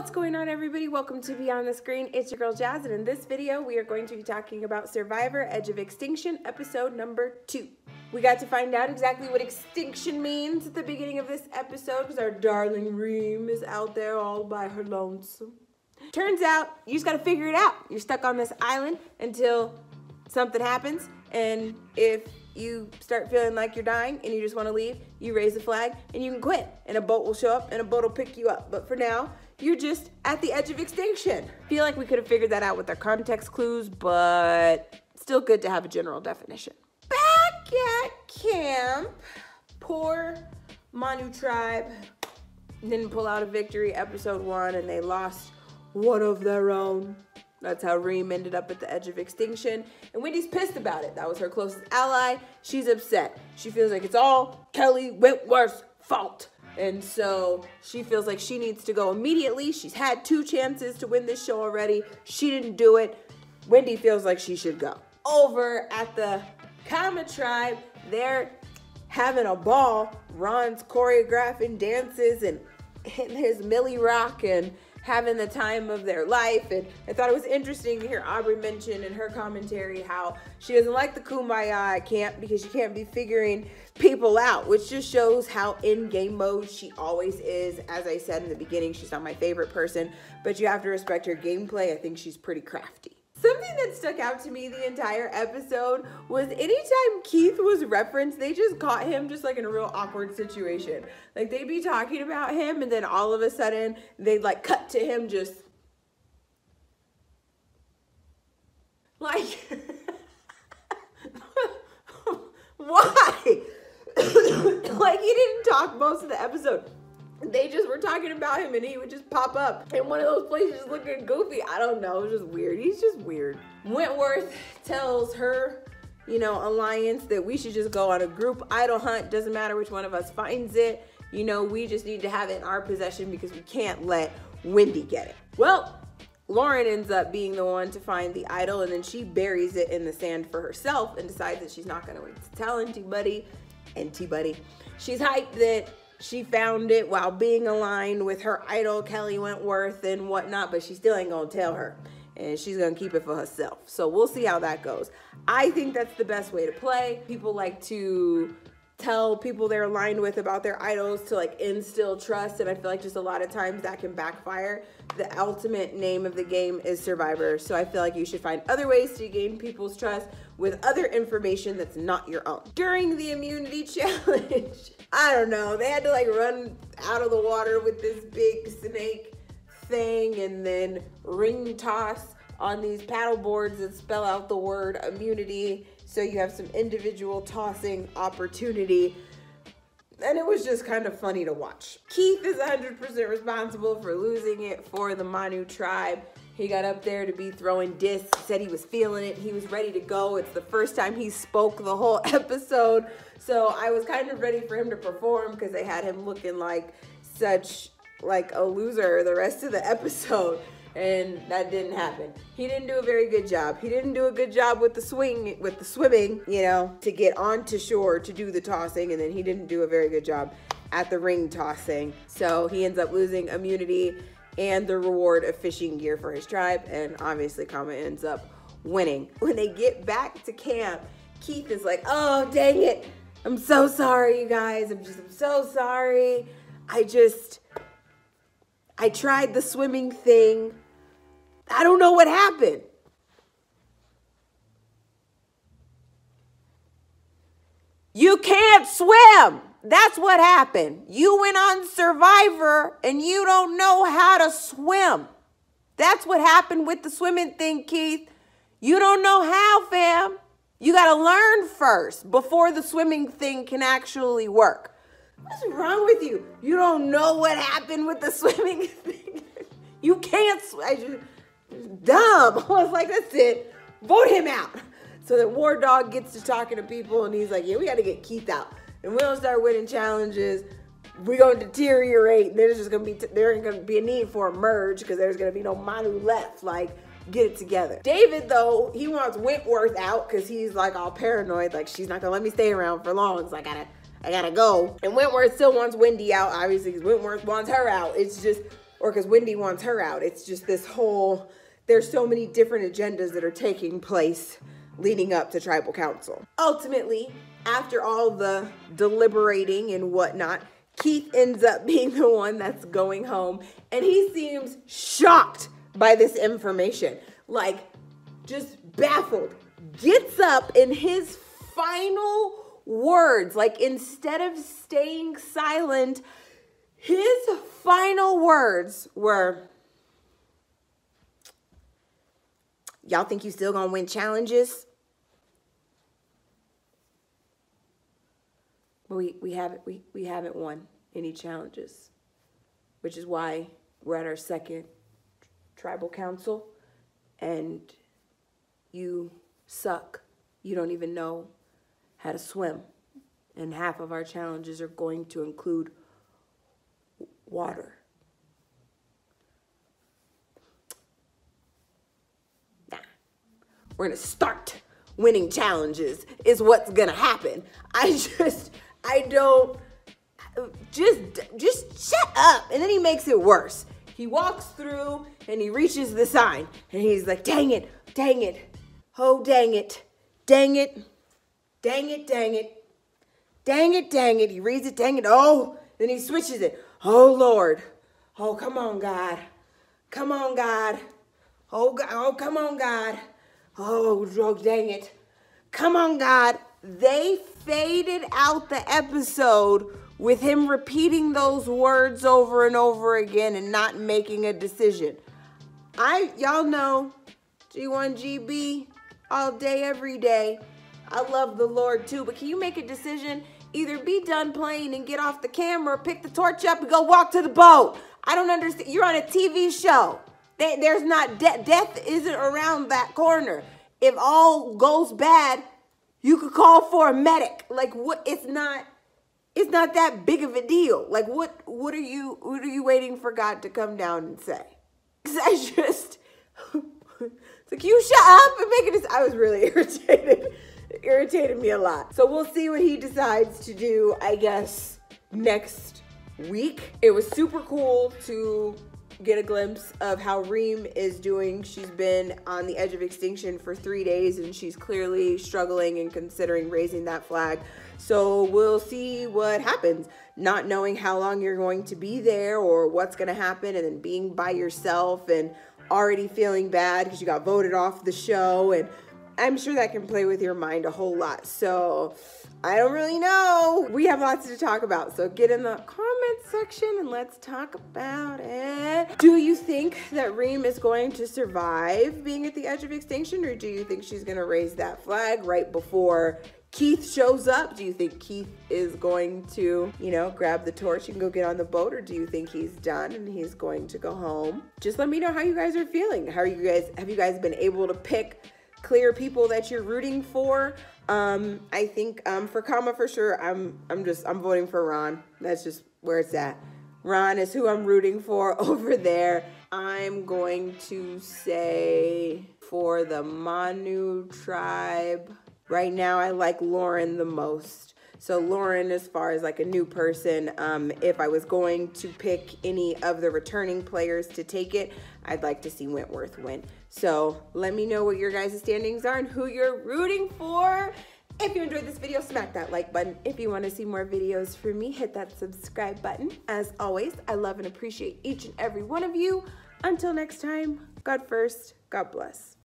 What's going on, everybody? Welcome to Beyond the Screen. It's your girl Jazz, and in this video we are going to be talking about Survivor Edge of Extinction episode number 2. We got to find out exactly what extinction means at the beginning of this episode because our darling Reem is out there all by her lonesome. Turns out you just got to figure it out. You're stuck on this island until something happens, and if you start feeling like you're dying and you just want to leave, you raise the flag and you can quit, and a boat will show up and a boat will pick you up. But for now, you're just at the edge of extinction. Feel like we could have figured that out with our context clues, but still good to have a general definition. Back at camp, poor Manu tribe didn't pull out a victory episode 1, and they lost one of their own. That's how Reem ended up at the edge of extinction. And Wendy's pissed about it. That was her closest ally. She's upset. She feels like it's all Kelly Wentworth's fault. And so she feels like she needs to go immediately. She's had 2 chances to win this show already. She didn't do it. Wendy feels like she should go. Over at the Kama tribe, they're having a ball. Ron's choreographing dances and hitting his Millie Rock and having the time of their life. And I thought it was interesting to hear Aubrey mention in her commentary how she doesn't like the kumbaya at camp because she can't be figuring people out, which just shows how in game mode she always is. As I said in the beginning, she's not my favorite person, but you have to respect her gameplay. I think she's pretty crafty. Something that stuck out to me the entire episode was anytime Keith was referenced, they just caught him just like in a real awkward situation. Like they'd be talking about him and then all of a sudden they'd like cut to him just like, why? Like he didn't talk most of the episode. They just were talking about him and he would just pop up in one of those places looking goofy. I don't know, it was just weird. He's just weird. Wentworth tells her, alliance that we should just go on a group idol hunt. Doesn't matter which one of us finds it. We just need to have it in our possession because we can't let Wendy get it. Well, Lauren ends up being the one to find the idol, and then she buries it in the sand for herself and decides that she's not going to tell anybody. She's hyped that she found it while being aligned with her idol, Kelly Wentworth, and whatnot, but she still ain't gonna tell her. And she's gonna keep it for herself. So we'll see how that goes. I think that's the best way to play. People like to tell people they're aligned with about their idols to like instill trust, and I feel like just a lot of times that can backfire. The ultimate name of the game is Survivor, so I feel like you should find other ways to gain people's trust with other information that's not your own. During the immunity challenge, I don't know, they had to like run out of the water with this big snake thing and then ring toss on these paddle boards that spell out the word immunity, so you have some individual tossing opportunity. And it was just kind of funny to watch. Keith is 100% responsible for losing it for the Manu tribe. He got up there to be throwing discs, said he was feeling it, he was ready to go. It's the first time he spoke the whole episode, so I was kind of ready for him to perform because they had him looking like such like a loser the rest of the episode, and that didn't happen. He didn't do a very good job. He didn't do a good job with the swimming, to get onto shore to do the tossing, and then he didn't do a very good job at the ring tossing. So he ends up losing immunity and the reward of fishing gear for his tribe, and obviously Kama ends up winning. When they get back to camp, Keith is like, oh, dang it. I'm so sorry, you guys. I'm so sorry. I tried the swimming thing. I don't know what happened. You can't swim. That's what happened. You went on Survivor and you don't know how to swim. That's what happened with the swimming thing, Keith. You don't know how, fam. You got to learn first before the swimming thing can actually work. What's wrong with you? You don't know what happened with the swimming thing. You can't swim. Dumb. I was like, that's it. Vote him out. So that War Dog gets to talking to people and he's like, yeah, we got to get Keith out. And we don't start winning challenges, we're going to deteriorate. There's just going to be, there ain't going to be a need for a merge because there's going to be no Manu left. Like, get it together. David, though, he wants Wentworth out because he's like all paranoid. Like, she's not going to let me stay around for long. So I gotta go. And Wentworth still wants Wendy out, obviously, because Wentworth wants her out. It's just, or because Wendy wants her out. It's just this whole, there's so many different agendas that are taking place leading up to tribal council. Ultimately, after all the deliberating and whatnot, Keith ends up being the one that's going home, and he seems shocked by this information, like just baffled. Gets up in his final words, like instead of staying silent, his final words were, y'all think you still gonna win challenges? But we haven't won any challenges, which is why we're at our second tribal council, and you suck. You don't even know how to swim, and half of our challenges are going to include water. Nah, we're gonna start winning challenges is what's gonna happen. Just shut up. And then he makes it worse. He walks through and he reaches the sign and he's like, dang it, oh, dang it, dang it, dang it, dang it, dang it, dang it. He reads it, dang it, oh, then he switches it. Oh, Lord, oh, come on, God, come on, God, oh, God, oh, come on, God, oh, dang it, come on, God. They faded out the episode with him repeating those words over and over again and not making a decision. Y'all know, G1GB, all day, every day. I love the Lord too, but can you make a decision? Either be done playing and get off the camera, pick the torch up and go walk to the boat. I don't understand. You're on a TV show. There's not, death isn't around that corner. If all goes bad, you could call for a medic. Like, what? It's not that big of a deal. Like, what are you waiting for God to come down and say? Because it's like, you shut up and make it. I was really irritated. It irritated me a lot. So we'll see what he decides to do, I guess, next week. It was super cool to get a glimpse of how Reem is doing. She's been on the edge of extinction for 3 days and she's clearly struggling and considering raising that flag. So we'll see what happens, not knowing how long you're going to be there or what's going to happen, and then being by yourself and already feeling bad because you got voted off the show. And I'm sure that can play with your mind a whole lot. So I don't really know. We have lots to talk about. So get in the comment section and let's talk about it. Do you think that Reem is going to survive being at the edge of extinction, or do you think she's going to raise that flag right before Keith shows up? Do you think Keith is going to, grab the torch and go get on the boat, or do you think he's done and he's going to go home? Just let me know how you guys are feeling. Have you guys been able to pick clear people that you're rooting for? I think for Kama for sure, I'm voting for Ron. That's just where it's at. Ron is who I'm rooting for over there. I'm going to say for the Manu tribe, right now I like Lauren the most. So Lauren, as far as like a new person, if I was going to pick any of the returning players to take it, I'd like to see Wentworth win. So let me know what your guys' standings are and who you're rooting for. If you enjoyed this video, smack that like button. If you want to see more videos from me, hit that subscribe button. As always, I love and appreciate each and every one of you. Until next time, God first, God bless.